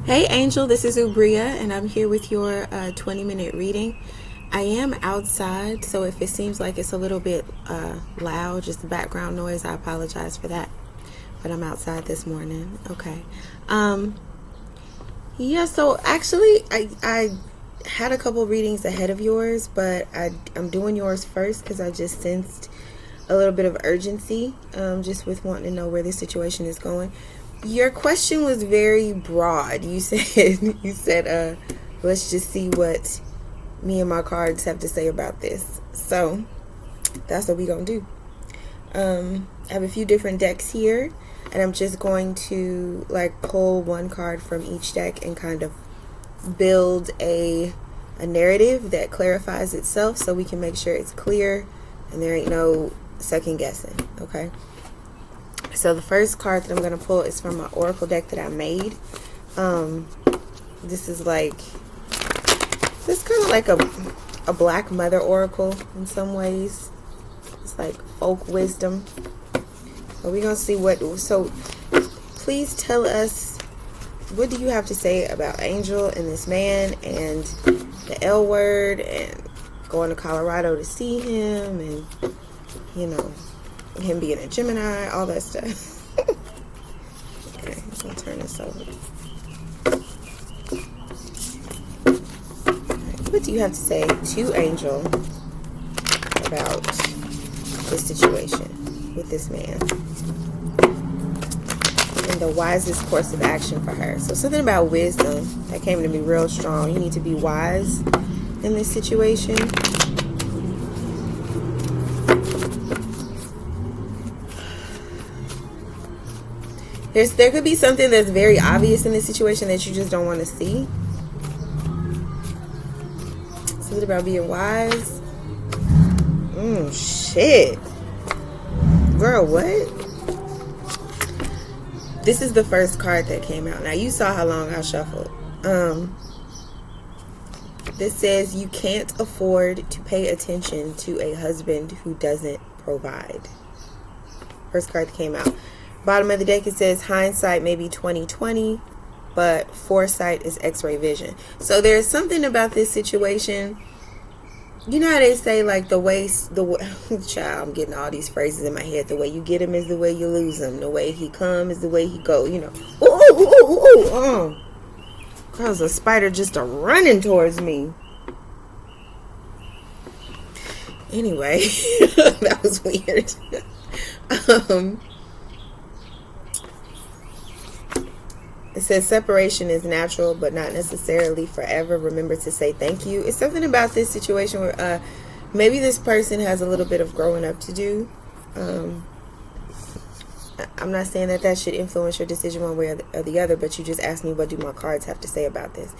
Hey Angel, this is Ubria, and I'm here with your 20-minute reading. I am outside, so if it seems like it's a little bit loud, just the background noise, I apologize for that. But I'm outside this morning. Okay. Yeah, so actually, I had a couple readings ahead of yours, but I'm doing yours first because I just sensed a little bit of urgency just with wanting to know where this situation is going. Your question was very broad. You said, let's just see what me and my cards have to say about this. So that's what we're going to do. I have a few different decks here, and I'm just going to pull one card from each deck and kind of build a narrative that clarifies itself so we can make sure it's clear and there ain't no second guessing. Okay. So the first card that I'm going to pull is from my oracle deck that I made. This is kind of like a black mother oracle in some ways. It's like folk wisdom. But we're going to see so please tell us, what do you have to say about Angel and this man and the L word and going to Colorado to see him and, him being a Gemini, all that stuff. Okay, I'm going to turn this over. Right, what do you have to say to Angel about this situation with this man and the wisest course of action for her? So something about wisdom that came to me real strong. You need to be wise in this situation. There could be something that's very obvious in this situation that you just don't want to see. Something about being wise. Shit. Girl, what? This is the first card that came out. Now, you saw how long I shuffled. This says you can't afford to pay attention to a husband who doesn't provide. First card that came out. Bottom of the deck, it says hindsight may be 20/20, but foresight is X-ray vision. So there's something about this situation. You know how they say child, I'm getting all these phrases in my head. The way you get him is the way you lose him. The way he come is the way he go. There's a spider just running towards me. Anyway, that was weird. It says separation is natural, but not necessarily forever. Remember to say thank you. It's something about this situation where maybe this person has a little bit of growing up to do. I'm not saying that should influence your decision one way or the other, but you just asked me, what do my cards have to say about this?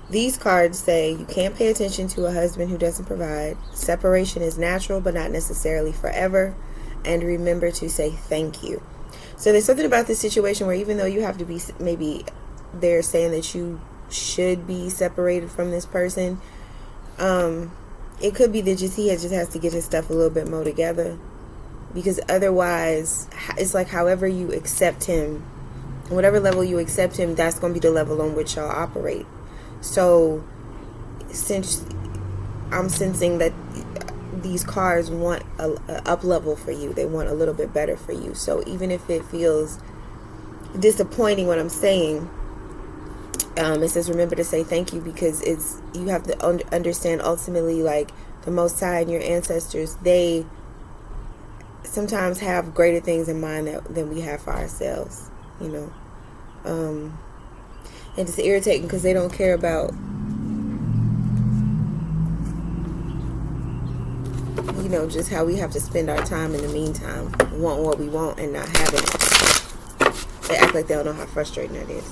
These cards say you can't pay attention to a husband who doesn't provide. Separation is natural, but not necessarily forever. And remember to say thank you. So there's something about this situation where even though you have to be, maybe they're saying that you should be separated from this person, it could be that he just has to get his stuff a little bit more together, because otherwise it's like however you accept him, whatever level you accept him, that's going to be the level on which y'all operate. So since I'm sensing that these cards want a up level for you, they want a little bit better for you. So even if it feels disappointing what I'm saying, it says remember to say thank you, because you have to understand ultimately, the Most High and your ancestors, they sometimes have greater things in mind than we have for ourselves, and it's irritating because they don't care about just how we have to spend our time in the meantime, wanting what we want and not having it. They act like they don't know how frustrating that is.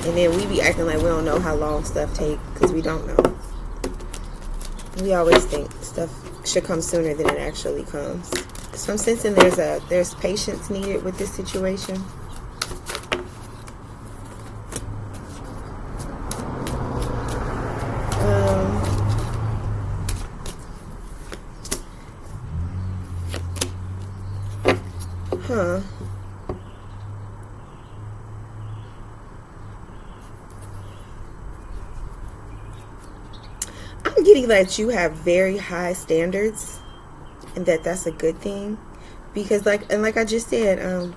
And then we be acting like we don't know how long stuff takes, because we don't know. We always think stuff should come sooner than it actually comes. So I'm sensing there's patience needed with this situation. getting that you have very high standards, and that's a good thing, because like I just said,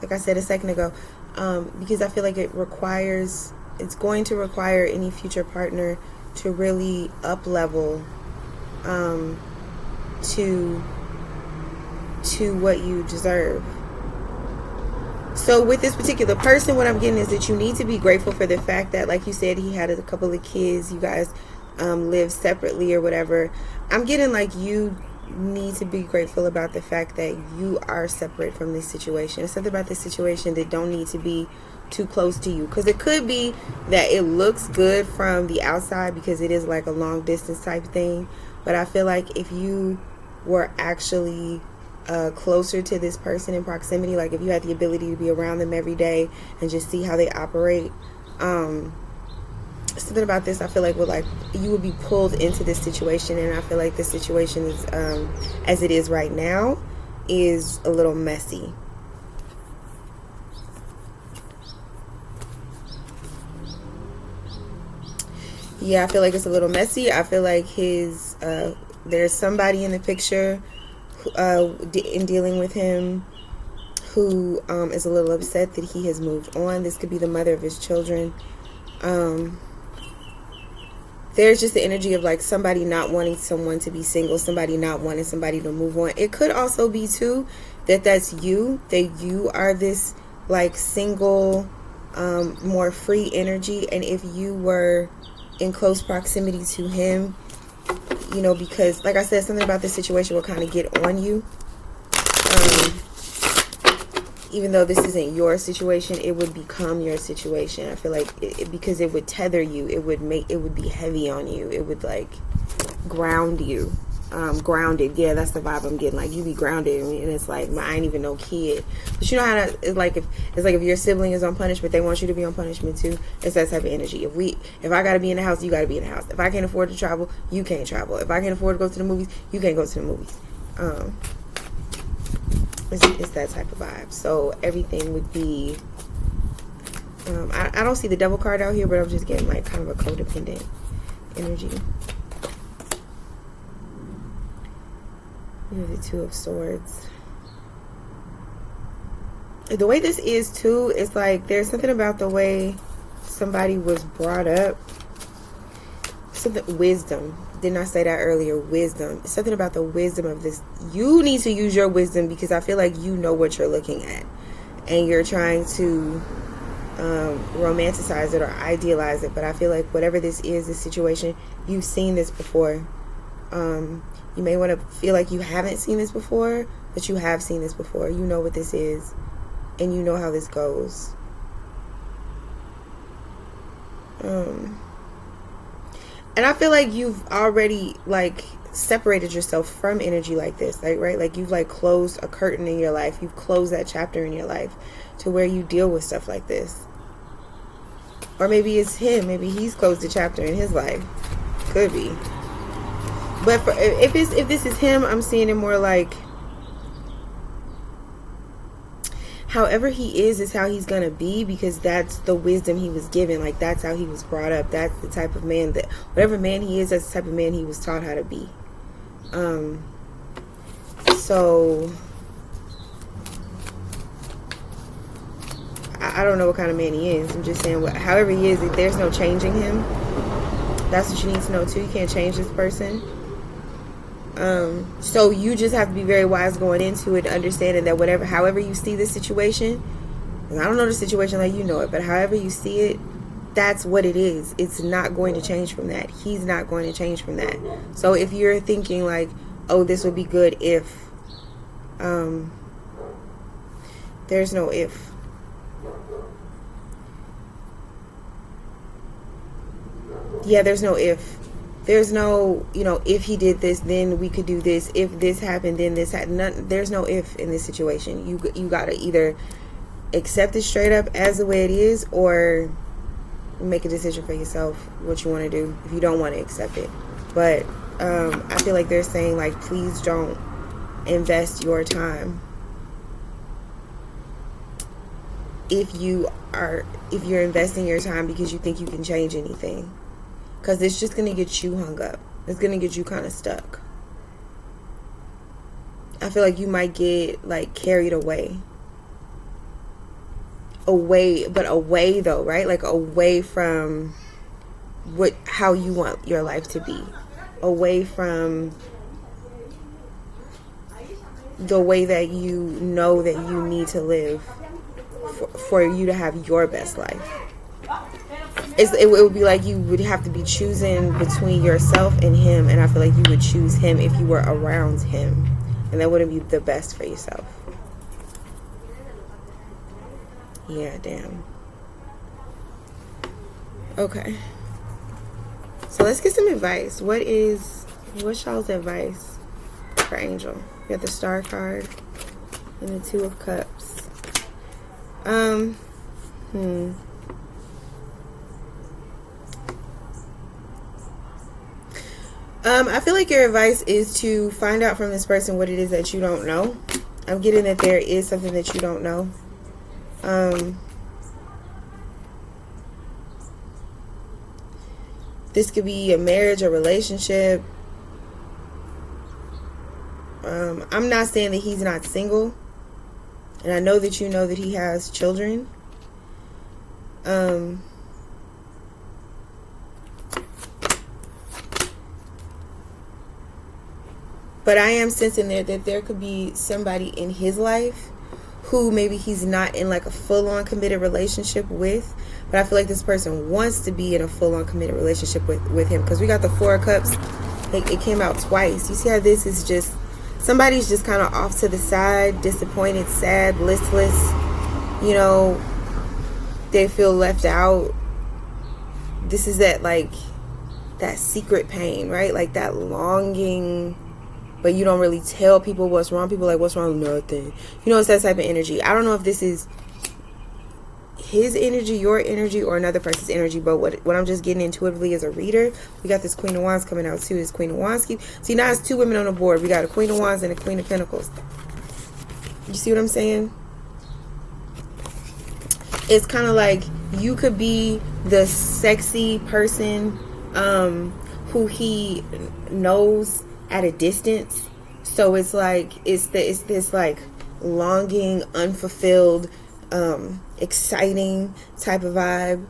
like I said a second ago, because I feel like it's going to require any future partner to really up level to what you deserve. So with this particular person, what I'm getting is that you need to be grateful for the fact that, like you said, he had a couple of kids, you guys live separately or whatever. I'm getting like you need to be grateful about the fact that you are separate from this situation. It's something about this situation that don't need to be too close to you, because it could be that it looks good from the outside because it is like a long distance type thing, but I feel like if you were actually closer to this person in proximity, like if you had the ability to be around them every day and just see how they operate, something about this I feel like you would be pulled into this situation, and I feel like this situation is as it is right now is a little messy. Yeah, I feel like it's a little messy. I feel like there's somebody in the picture in dealing with him who is a little upset that he has moved on. This could be the mother of his children. There's just the energy of like somebody not wanting someone to be single, somebody not wanting somebody to move on. It could also be too that's you, that you are this like single, more free energy, and if you were in close proximity to him, you know, because like I said, something about this situation will kind of get on you. Even though this isn't your situation, it would become your situation. I feel like because it would tether you, it would be heavy on you. It would like ground you. Grounded. Yeah, that's the vibe I'm getting. Like you be grounded, and it's like I ain't even no kid. But you know how it's like if your sibling is on punishment, they want you to be on punishment too. It's that type of energy. If I gotta be in the house, you gotta be in the house. If I can't afford to travel, you can't travel. If I can't afford to go to the movies, you can't go to the movies. It's that type of vibe. So everything would be. I don't see the devil card out here, but I'm just getting like kind of a codependent energy. You have the Two of Swords. The way this is too, it's like there's something about the way somebody was brought up. Wisdom. Didn't I say that earlier? Wisdom. Something about the wisdom of this. You need to use your wisdom, because I feel like you know what you're looking at, and you're trying to romanticize it or idealize it. But I feel like whatever this is, this situation, you've seen this before. You may want to feel like you haven't seen this before, but you have seen this before. You know what this is, and you know how this goes. And I feel like you've already like separated yourself from energy like this, like right? Like you've like closed a curtain in your life. You've closed that chapter in your life to where you deal with stuff like this. Or maybe it's him. Maybe he's closed the chapter in his life. Could be. But if this is him, I'm seeing it more like however he is how he's gonna be, because that's the wisdom he was given. Like that's how he was brought up. That's the type of man that whatever man he is, that's the type of man he was taught how to be. So I don't know what kind of man he is. I'm just saying however he is, there's no changing him. That's what you need to know too. You can't change this person. So you just have to be very wise going into it, understanding that however you see this situation, and I don't know the situation like you know it, but however you see it, that's what it is. It's not going to change from that. He's not going to change from that. So if you're thinking like, oh, this would be good if, there's no if. Yeah, there's no if. There's no, if he did this, then we could do this. If this happened, then this happened. There's no if in this situation. You got to either accept it straight up as the way it is, or make a decision for yourself what you want to do if you don't want to accept it. But I feel like they're saying, like, please don't invest your time if you're investing your time because you think you can change anything. because it's just going to get you hung up. It's going to get you kind of stuck. I feel like you might get like carried away. But away though, right? Like away from how you want your life to be. Away from the way that you know that you need to live for you to have your best life. It would be like you would have to be choosing between yourself and him, and I feel like you would choose him if you were around him, and that wouldn't be the best for yourself. Yeah, damn. Okay. So let's get some advice. What's y'all's advice for Angel? We got the Star card and the Two of Cups. I feel like your advice is to find out from this person what it is that you don't know. I'm getting that there is something that you don't know. This could be a marriage, a relationship. I'm not saying that he's not single. And I know that you know that he has children. But I am sensing that there could be somebody in his life who maybe he's not in like a full-on committed relationship with. But I feel like this person wants to be in a full-on committed relationship with him. Because we got the Four of Cups. It came out twice. You see how this is just... Somebody's just kind of off to the side, disappointed, sad, listless. You know, they feel left out. This is that like... that secret pain, right? Like that longing... But you don't really tell people what's wrong. People are like, what's wrong? Nothing. You know, it's that type of energy. I don't know if this is his energy, your energy, or another person's energy. But what I'm just getting intuitively as a reader, we got this Queen of Wands coming out too. This Queen of Wands. See, now it's two women on the board. We got a Queen of Wands and a Queen of Pentacles. You see what I'm saying? It's kind of like you could be the sexy person who he knows at a distance. So it's like it's this like longing, unfulfilled, exciting type of vibe,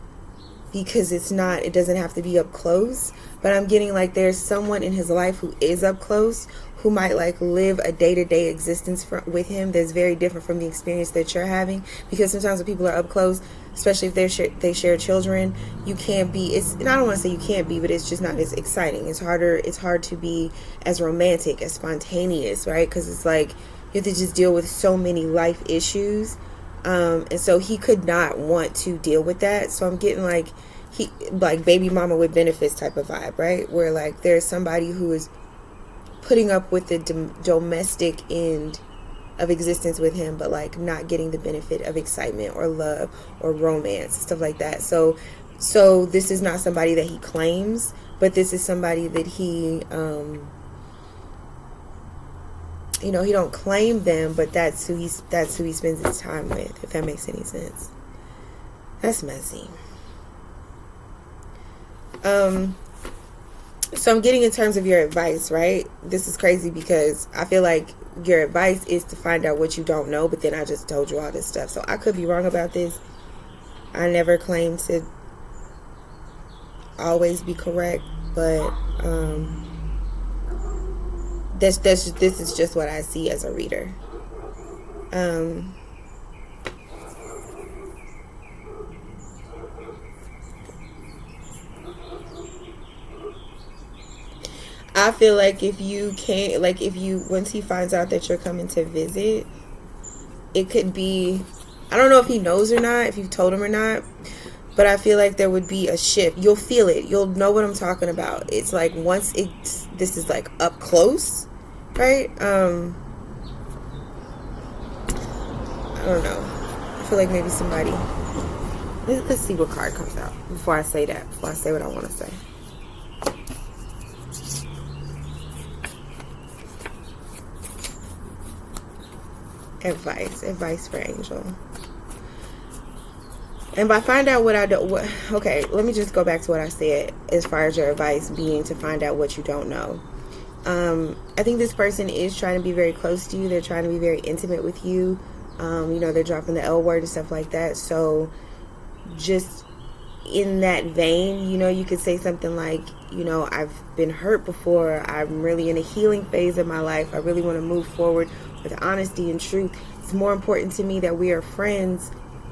because it doesn't have to be up close. But I'm getting like there's someone in his life who is up close, who might like live a day-to-day existence with him that's very different from the experience that you're having. Because sometimes when people are up close, especially if they share children, you can't be, and I don't want to say you can't be, but it's just not as exciting. It's hard to be as romantic, as spontaneous, right? Because it's like you have to just deal with so many life issues, and so he could not want to deal with that. So I'm getting like baby mama with benefits type of vibe, right? Where like there's somebody who is putting up with the domestic end of existence with him, but like not getting the benefit of excitement or love or romance, stuff like that. So this is not somebody that he claims, but this is somebody that he he don't claim them, but that's who he spends his time with, if that makes any sense. That's messy. So I'm getting in terms of your advice, right? This is crazy because I feel like your advice is to find out what you don't know, but then I just told you all this stuff. So I could be wrong about this. I never claim to always be correct, but this is just what I see as a reader. I feel like once he finds out that you're coming to visit, it could be, I don't know if he knows or not, if you've told him or not, but I feel like there would be a shift. You'll feel it. You'll know what I'm talking about. It's like this is like up close, right? I don't know. I feel like maybe somebody, let's see what card comes out before I say what I want to say. Advice for Angel. And by find out what I don't, okay, let me just go back to what I said as far as your advice being to find out what you don't know. I think this person is trying to be very close to you. They're trying to be very intimate with you. You know, they're dropping the L word and stuff like that. So just in that vein, you know, you could say something like, you know, I've been hurt before. I'm really in a healing phase of my life. I really want to move forward with honesty and truth. It's more important to me that we are friends,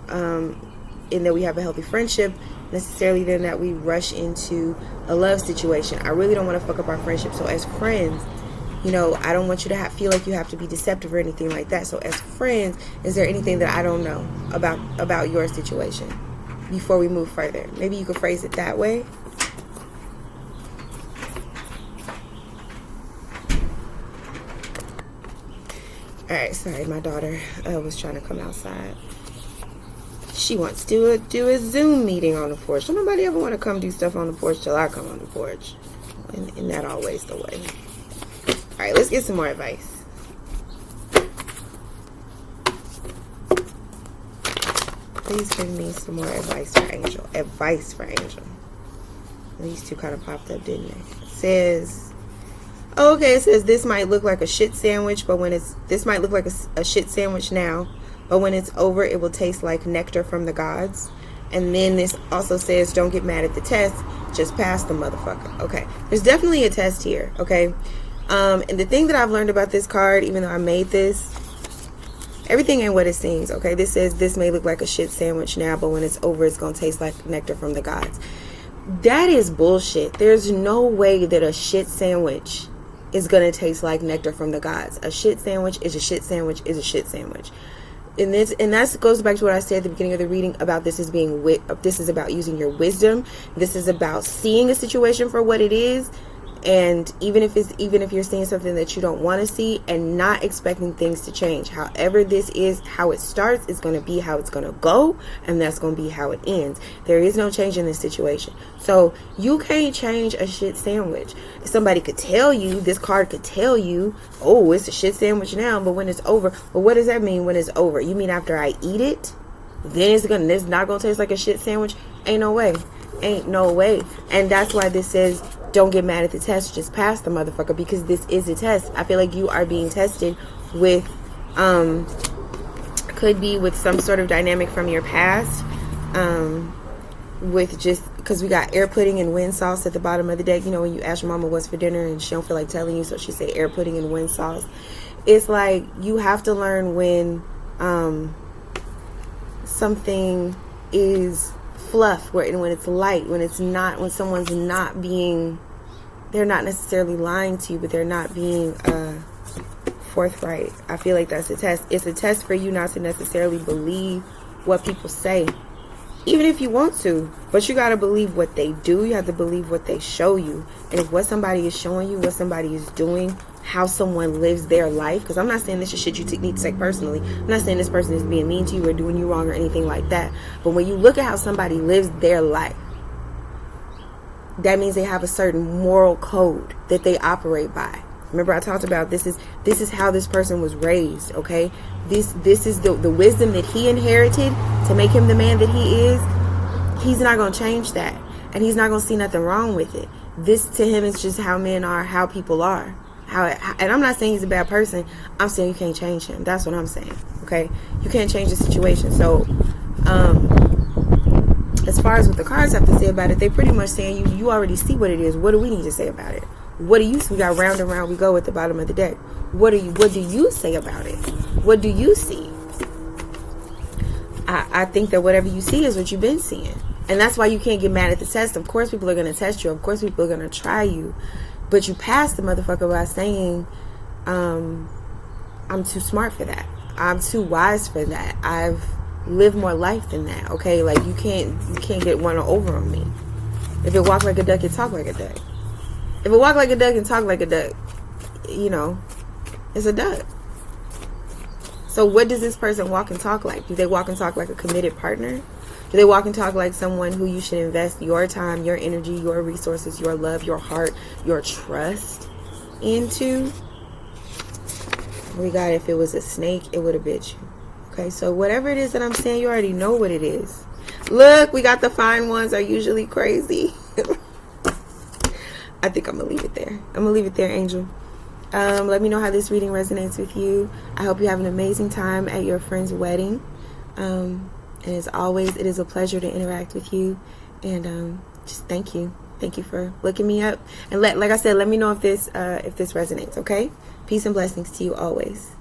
and that we have a healthy friendship necessarily than that we rush into a love situation. I really don't want to fuck up our friendship. So as friends, you know, I don't want you to feel like you have to be deceptive or anything like that. So as friends, is there anything that I don't know about your situation before we move further? Maybe you could phrase it that way. All right, sorry, my daughter was trying to come outside. She wants to do a Zoom meeting on the porch. So nobody ever want to come do stuff on the porch till I come on the porch. And not always the way. All right, let's get some more advice. Please give me some more advice for Angel. Advice for Angel. These two kind of popped up, didn't they? It says, okay, it says this might look like a shit sandwich, but this might look like a shit sandwich now, but when it's over, it will taste like nectar from the gods. And then this also says, don't get mad at the test, just pass the motherfucker. Okay, there's definitely a test here, okay? And the thing that I've learned about this card, even though I made this, everything ain't what it seems, okay? This says, this may look like a shit sandwich now, but when it's over, it's going to taste like nectar from the gods. That is bullshit. There's no way that a shit sandwich is going to taste like nectar from the gods. A shit sandwich is a shit sandwich is a shit sandwich. And that goes back to what I said at the beginning of the reading about this is about using your wisdom. This is about seeing a situation for what it is, and even if you're seeing something that you don't want to see, and not expecting things to change. However this is, how it starts is going to be how it's going to go, and that's going to be how it ends. There is no change in this situation. So you can't change a shit sandwich. Somebody could tell you, this card could tell you, oh, it's a shit sandwich now, but when it's over, well, what does that mean when it's over? You mean after I eat it, then it's not gonna taste like a shit sandwich? Ain't no way. And that's why this says, don't get mad at the test, just pass the motherfucker, because this is a test. I feel like you are being tested with could be with some sort of dynamic from your past, with just because we got air pudding and wind sauce at the bottom of the deck. You know, when you ask your mama what's for dinner and she don't feel like telling you, so she say air pudding and wind sauce. It's like you have to learn when something is fluff, when it's light, when someone's not being, they're not necessarily lying to you, but they're not being forthright. I feel like that's a test. It's a test for you not to necessarily believe what people say, even if you want to, but you got to believe what they do. You have to believe what they show you. And if what somebody is showing you, what somebody is doing, how someone lives their life, because I'm not saying this is shit you need to take personally. I'm not saying this person is being mean to you or doing you wrong or anything like that. But when you look at how somebody lives their life, that means they have a certain moral code that they operate by. Remember, I talked about this is how this person was raised, okay? This is the wisdom that he inherited to make him the man that he is. He's not going to change that. And he's not going to see nothing wrong with it. This to him is just how men are, how people are. And I'm not saying he's a bad person. I'm saying you can't change him. That's what I'm saying, okay? You can't change the situation. So, as far as what the cards have to say about it, they pretty much saying you already see what it is. What do we need to say about it? What do you see? We got round and round we go at the bottom of the deck. What do you say about it? What do you see? I think that whatever you see is what you've been seeing. And that's why you can't get mad at the test. Of course people are going to test you. Of course people are going to try you. But you pass the motherfucker by saying, I'm too smart for that. I'm too wise for that. I've lived more life than that. Okay, like you can't get one over on me. If it walk like a duck, it talk like a duck. If it walk like a duck and talk like a duck, you know, it's a duck. So what does this person walk and talk like? Do they walk and talk like a committed partner? Do they walk and talk like someone who you should invest your time, your energy, your resources, your love, your heart, your trust into? We got, if it was a snake, it would have bit you. Okay, so whatever it is that I'm saying, you already know what it is. Look, we got the fine ones are usually crazy. I think I'm going to leave it there. I'm going to leave it there, Angel. Let me know how this reading resonates with you. I hope you have an amazing time at your friend's wedding. And as always, it is a pleasure to interact with you. And just thank you. Thank you for looking me up. And like I said, let me know if this resonates, okay? Peace and blessings to you always.